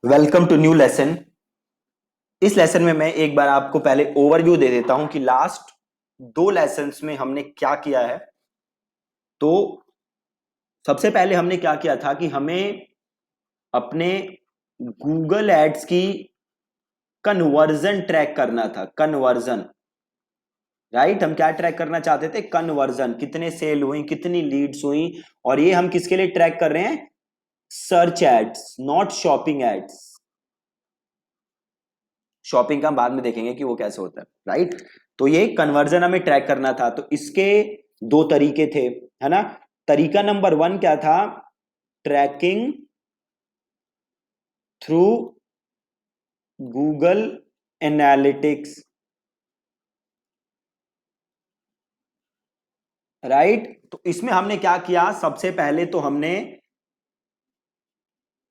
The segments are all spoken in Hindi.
Welcome to new lesson. इस लेसन में मैं एक बार आपको पहले ओवरव्यू दे देता हूं कि लास्ट दो लेसन्स में हमने क्या किया है। तो सबसे पहले हमने क्या किया था कि हमें अपने गूगल एड्स की कन्वर्जन ट्रैक करना था। Conversion, right? हम क्या ट्रैक करना चाहते थे? कन्वर्जन, कितने सेल हुई, कितनी लीड्स हुई। और ये हम किसके लिए ट्रैक कर रहे हैं? Search ads, not shopping ads. Shopping का हम बाद में देखेंगे कि वो कैसे होता है, राइट? तो ये कन्वर्जन हमें ट्रैक करना था। तो इसके दो तरीके थे, है ना? तरीका नंबर 1 क्या था? Tracking through Google Analytics, right? तो इसमें हमने क्या किया? सबसे पहले तो हमने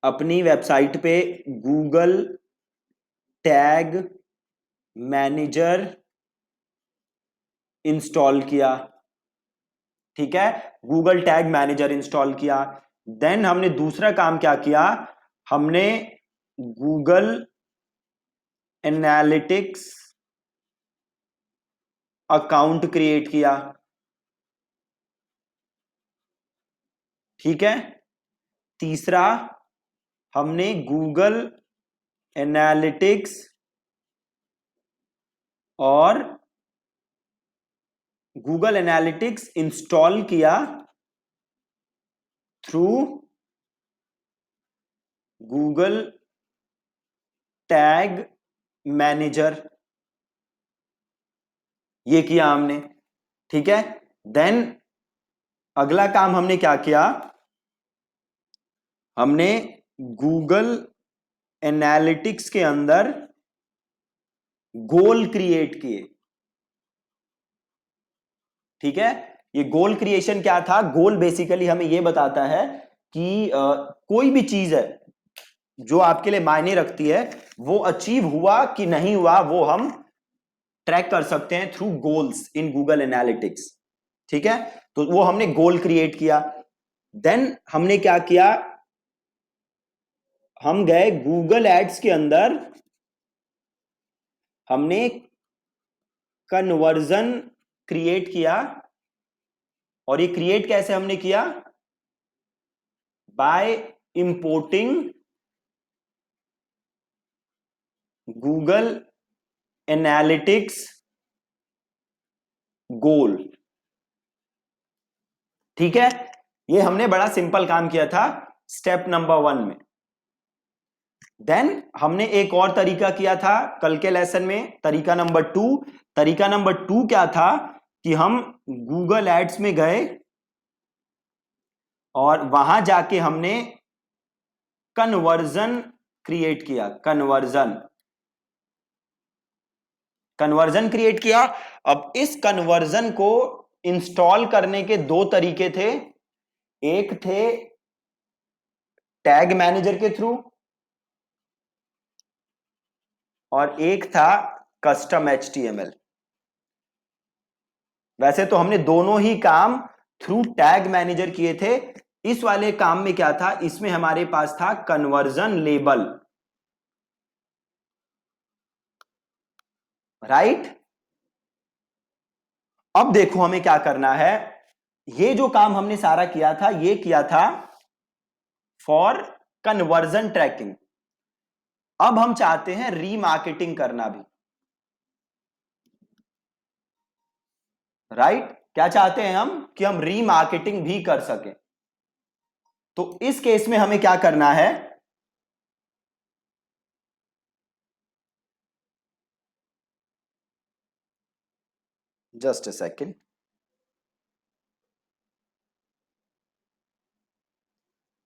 अपनी वेबसाइट पे गूगल टैग मैनेजर इंस्टॉल किया। ठीक है, गूगल टैग मैनेजर इंस्टॉल किया। देन हमने दूसरा काम क्या किया? हमने गूगल एनालिटिक्स अकाउंट क्रिएट किया। ठीक है, तीसरा हमने गूगल एनालिटिक्स और गूगल एनालिटिक्स इंस्टॉल किया थ्रू गूगल टैग मैनेजर। ये किया हमने। ठीक है, देन अगला काम हमने क्या किया? हमने गूगल एनालिटिक्स के अंदर गोल क्रिएट किए। ठीक है, ये गोल क्रिएशन क्या था? गोल बेसिकली हमें ये बताता है कि कोई भी चीज है जो आपके लिए मायने रखती है, वो अचीव हुआ कि नहीं हुआ, वो हम ट्रैक कर सकते हैं through goals in Google analytics. ठीक है, तो वो हमने गोल क्रिएट किया। देन हमने क्या किया? हम गए गूगल एड्स के अंदर, हमने कन्वर्जन क्रिएट किया। और ये क्रिएट कैसे हमने किया? बाय इंपोर्टिंग गूगल एनालिटिक्स गोल। ठीक है, ये हमने बड़ा सिंपल काम किया था स्टेप नंबर 1 में। देन हमने एक और तरीका किया था कल के लेसन में, तरीका नंबर 2। तरीका नंबर 2 क्या था कि हम गूगल एड्स में गए और वहां जाके हमने कन्वर्जन क्रिएट किया। कन्वर्जन कन्वर्जन क्रिएट किया। अब इस कन्वर्जन को इंस्टॉल करने के दो तरीके थे। एक थे टैग मैनेजर के थ्रू और एक था कस्टम HTML। वैसे तो हमने दोनों ही काम थ्रू टैग मैनेजर किए थे। इस वाले काम में क्या था? इसमें हमारे पास था कन्वर्जन लेबल, राइट? अब देखो हमें क्या करना है। ये जो काम हमने सारा किया था, ये किया था फॉर कन्वर्जन ट्रैकिंग। अब हम चाहते हैं रीमार्केटिंग करना भी, राइट? क्या चाहते हैं हम? कि हम रीमार्केटिंग भी कर सकें। तो इस केस में हमें क्या करना है? Just a second.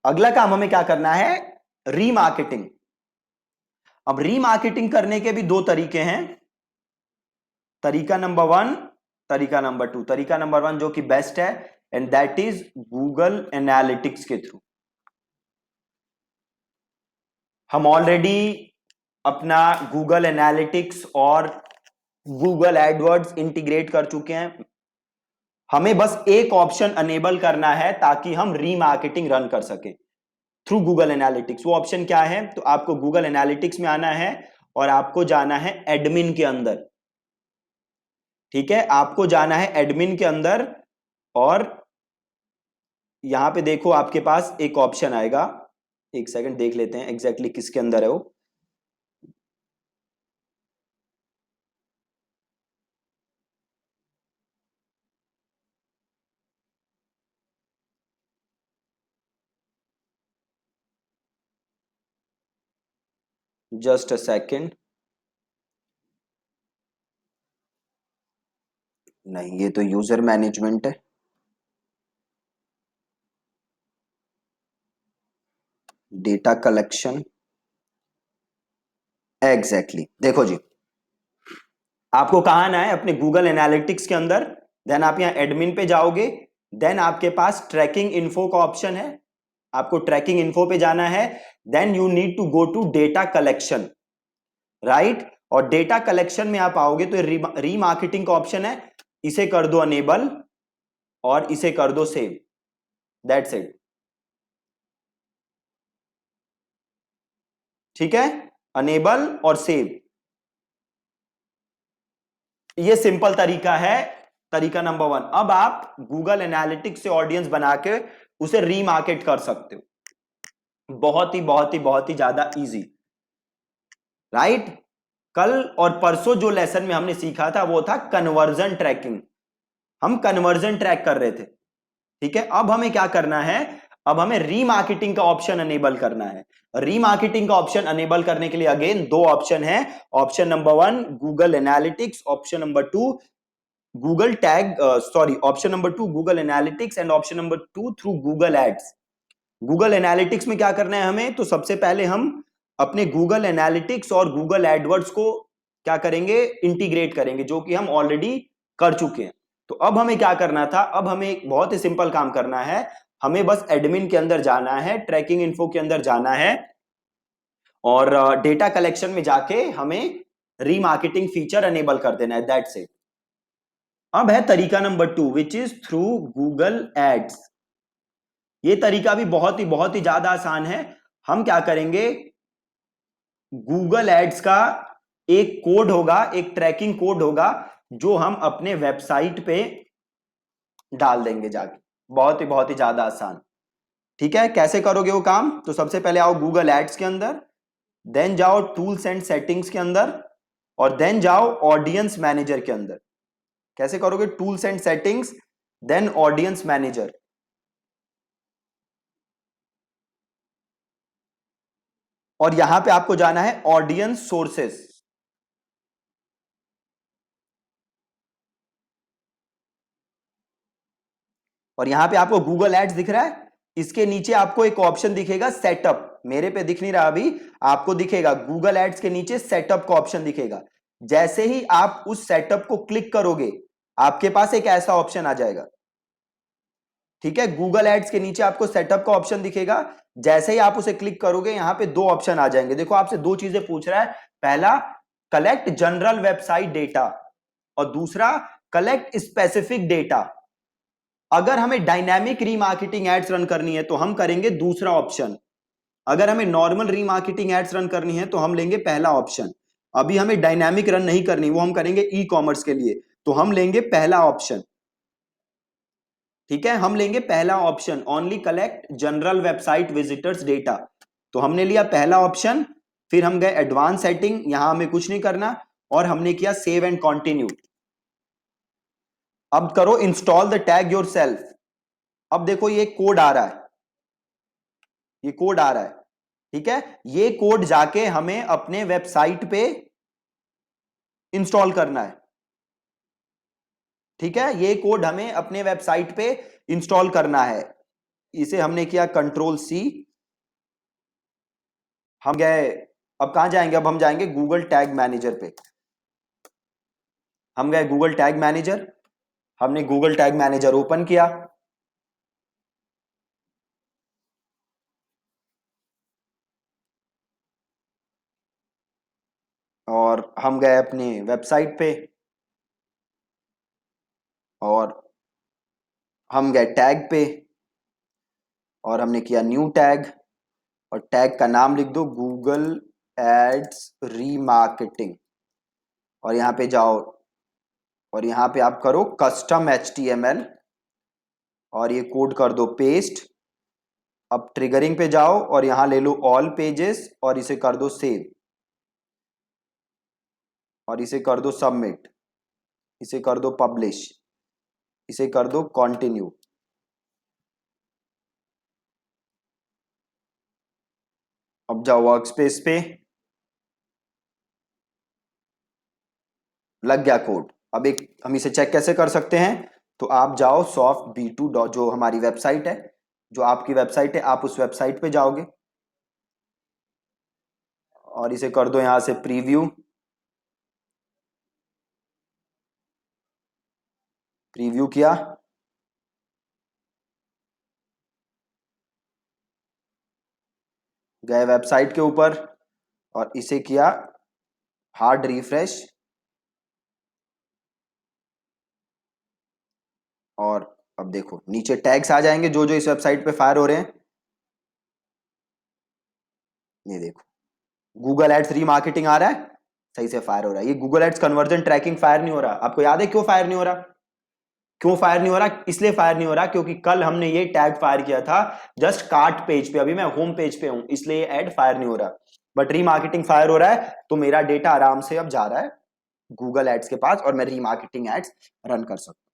अगला काम हमें क्या करना है? रीमार्केटिंग। अब रीमार्केटिंग करने के भी दो तरीके हैं। तरीका नंबर 1, तरीका नंबर 2। तरीका नंबर 1 जो कि बेस्ट है, and that is Google analytics के थ्रू। हम ऑलरेडी अपना गूगल एनालिटिक्स और गूगल एडवर्ड्स इंटीग्रेट कर चुके हैं। हमें बस एक ऑप्शन अनेबल करना है ताकि हम रीमार्केटिंग रन कर सके थ्रू गूगल एनालिटिक्स। वो ऑप्शन क्या है? तो आपको गूगल एनालिटिक्स में आना है और आपको जाना है एडमिन के अंदर। ठीक है, आपको जाना है एडमिन के अंदर और यहां पे देखो आपके पास एक ऑप्शन आएगा, एक सेकंड देख लेते हैं एग्जैक्टली किसके अंदर है वो। Just a second. नहीं, ये तो यूजर मैनेजमेंट है। डेटा कलेक्शन, एग्जैक्टली देखो जी, आपको कहाँ आना है? अपने गूगल एनालिटिक्स के अंदर। देन आप यहाँ एडमिन पे जाओगे। देन आपके पास ट्रैकिंग इन्फो का ऑप्शन है, आपको ट्रैकिंग इन्फो पे जाना है। Then you need to go to data collection, right. और डेटा कलेक्शन में आप आओगे तो रीमार्केटिंग का ऑप्शन है, इसे कर दो अनेबल और इसे कर दो सेव। That's it. ठीक है, अनेबल और सेव, ये सिंपल तरीका है। तरीका नंबर 1। अब आप गूगल एनालिटिक्स से ऑडियंस बना के उसे रीमार्केट कर सकते हो। बहुत ही बहुत ही बहुत ही ज्यादा इजी, राइट। कल और परसों जो लेसन में हमने सीखा था वो था कन्वर्जन ट्रैकिंग। हम कन्वर्जन ट्रैक कर रहे थे। ठीक है, अब हमें क्या करना है? अब हमें रीमार्केटिंग का ऑप्शन अनेबल करना है। रीमार्केटिंग का ऑप्शन अनेबल करने के लिए अगेन दो ऑप्शन है। Option number 1 Google Analytics, option number 2 Google tag, sorry, option number 2 Google Analytics and option number 2 through Google ads. Google Analytics में क्या करना है हमें? तो सबसे पहले हम अपने गूगल एनालिटिक्स और गूगल एडवर्ड्स को क्या करेंगे? इंटीग्रेट करेंगे, जो कि हम ऑलरेडी कर चुके हैं। तो अब हमें क्या करना था? अब हमें एक बहुत ही सिंपल काम करना है। हमें बस एडमिन के अंदर जाना है, ट्रैकिंग इन्फो के अंदर जाना है और डेटा कलेक्शन में जाके हमें रीमार्केटिंग फीचर अनेबल कर देना है। That's it. अब है तरीका number 2 which is through Google ads. ये तरीका भी बहुत ही ज्यादा आसान है। हम क्या करेंगे? गूगल एड्स का एक कोड होगा, एक ट्रैकिंग कोड होगा, जो हम अपने वेबसाइट पे डाल देंगे जाके। बहुत ही ज्यादा आसान। ठीक है, कैसे करोगे वो काम? तो सबसे पहले आओ गूगल एड्स के अंदर, देन जाओ टूल्स एंड सेटिंग्स के अंदर और देन जाओ ऑडियंस मैनेजर के अंदर। कैसे करोगे? Tools and settings, then audience manager, और यहां पे आपको जाना है ऑडियंस सोर्सेस। और यहां पे आपको गूगल एड्स दिख रहा है, इसके नीचे आपको एक ऑप्शन दिखेगा सेटअप। मेरे पे दिख नहीं रहा अभी, आपको दिखेगा गूगल एड्स के नीचे सेटअप का ऑप्शन दिखेगा। जैसे ही आप उस सेटअप को क्लिक करोगे, आपके पास एक ऐसा ऑप्शन आ जाएगा। ठीक है, गूगल एड्स के नीचे आपको सेटअप का ऑप्शन दिखेगा। जैसे ही आप उसे क्लिक करोगे, यहां पे दो ऑप्शन आ जाएंगे। देखो, आपसे दो चीजें पूछ रहा है। पहला, कलेक्ट जनरल वेबसाइट डेटा, और दूसरा, कलेक्ट स्पेसिफिक डेटा। अगर हमें डायनामिक रीमार्केटिंग एड्स रन करनी है तो हम करेंगे दूसरा ऑप्शन। अगर हमें नॉर्मल रीमार्केटिंग एड्स रन करनी है तो हम लेंगे पहला ऑप्शन। अभी हमें डायनामिक रन नहीं करनी, वो हम करेंगे ई कॉमर्स के लिए, तो हम लेंगे पहला ऑप्शन। ठीक है, हम लेंगे पहला option, only collect general website visitors data. तो हमने लिया पहला ऑप्शन, फिर हम गए एडवांस सेटिंग, यहां हमें कुछ नहीं करना, और हमने किया सेव एंड कंटिन्यू। अब करो install the tag your self. अब देखो ये कोड आ रहा है, ये कोड आ रहा है। ठीक है, ये कोड जाके हमें अपने वेबसाइट पे इंस्टॉल करना है। ठीक है, ये कोड हमें अपने वेबसाइट पे इंस्टॉल करना है। इसे हमने किया कंट्रोल सी, हम गए। अब कहां जाएंगे? अब हम जाएंगे गूगल टैग मैनेजर पे। हम गए गूगल टैग मैनेजर, हमने गूगल टैग मैनेजर ओपन किया और हम गए अपने वेबसाइट पे और हम गए टैग पे और हमने किया न्यू टैग। और टैग का नाम लिख दो गूगल एड्स रीमार्केटिंग, और यहाँ पे जाओ और यहाँ पे आप करो कस्टम HTML और ये कोड कर दो पेस्ट। अब ट्रिगरिंग पे जाओ और यहाँ ले लो ऑल पेजेस और इसे कर दो सेव, और इसे कर दो सबमिट, इसे कर दो पब्लिश, इसे कर दो कंटिन्यू। अब जाओ वर्कस्पेस पे, लग गया कोड। अब एक हम इसे चेक कैसे कर सकते हैं, तो आप जाओ सॉफ्ट B2 जो हमारी वेबसाइट है, जो आपकी वेबसाइट है, आप उस वेबसाइट पे जाओगे और इसे कर दो यहां से प्रीव्यू। प्रीव्यू किया, गए वेबसाइट के ऊपर और इसे किया हार्ड रिफ्रेश, और अब देखो नीचे टैग्स आ जाएंगे जो जो इस वेबसाइट पे फायर हो रहे हैं। ये देखो गूगल एड्स रीमार्केटिंग आ रहा है, सही से फायर हो रहा है। ये Google ads conversion tracking fire नहीं हो रहा। आपको याद है क्यों फायर नहीं हो रहा? क्यों फायर नहीं हो रहा? इसलिए फायर नहीं हो रहा क्योंकि कल हमने ये टैग फायर किया था जस्ट कार्ट पेज पे, अभी मैं होम पेज पे हूं, इसलिए एड फायर नहीं हो रहा। बट रीमार्केटिंग फायर हो रहा है, तो मेरा डेटा आराम से अब जा रहा है गूगल एड्स के पास और मैं रीमार्केटिंग एड्स रन कर सकता हूं।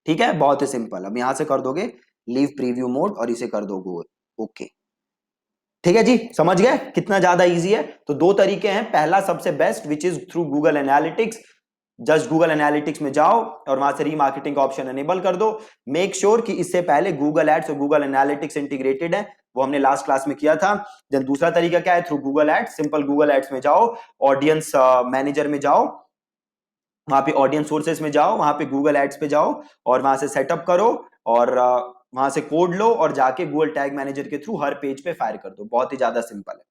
ठीक है, बहुत ही सिंपल। अब यहां से कर दोगे लीव प्रीव्यू मोड और इसे कर दोगे ओके। ठीक है जी, समझ गए कितना ज्यादा इजी है? तो दो तरीके हैं, पहला सबसे best which is through Google analytics. Just Google Analytics में जाओ और वहां से रीमार्केटिंग का ऑप्शन एनेबल कर दो। मेक श्योर कि इससे पहले गूगल एड्स और गूगल एनालिटिक्स इंटीग्रेटेड है, वो हमने लास्ट क्लास में किया था। देन दूसरा तरीका क्या है, through Google ads. Simple Google ads में जाओ, ऑडियंस मैनेजर में जाओ, वहां पे ऑडियंस सोर्सेस में जाओ, वहां पे गूगल एड्स पे जाओ और वहां से सेटअप करो और वहां से कोड लो और जाके गूगल टैग मैनेजर के थ्रू हर पेज पे फायर कर दो। बहुत ही ज्यादा सिंपल है।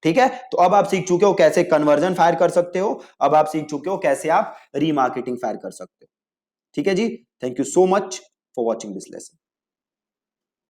ठीक है, तो अब आप सीख चुके हो कैसे कन्वर्जन फायर कर सकते हो, अब आप सीख चुके हो कैसे आप रीमार्केटिंग फायर कर सकते हो। ठीक है जी, thank you so much for watching this lesson.